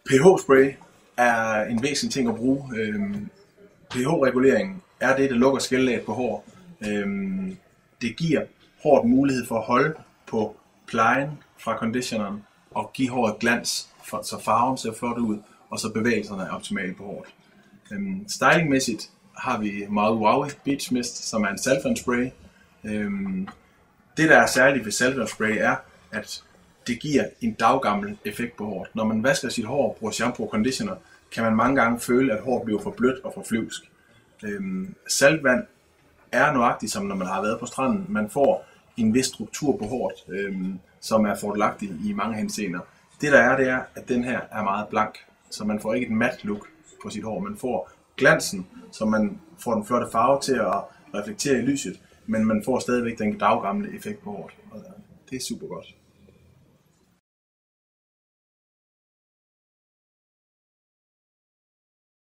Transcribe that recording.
pH-spray er en væsentlig ting at bruge. pH-reguleringen er det, der lukker skællaget på hår. Det giver håret mulighed for at holde på plejen fra conditioneren og give håret glans, så farven ser flot ud, og så bevægelserne er optimale på håret. Stylingmæssigt har vi Maui Wowie Beach Mist, som er en saltvandsspray. Det, der er særligt ved saltvandsspray, er, at det giver en daggammel effekt på håret. Når man vasker sit hår, bruger shampoo og conditioner, kan man mange gange føle, at håret bliver for blødt og for flyvsk. Saltvand er nøjagtigt som når man har været på stranden. Man får en vis struktur på håret, som er fordelagtig i mange henseender. Det der er, det er, at den her er meget blank, så man får ikke et mat look på sit hår. Man får glansen, så man får den flotte farve til at reflektere i lyset, men man får stadigvæk den daggamle effekt på håret. Det er super godt.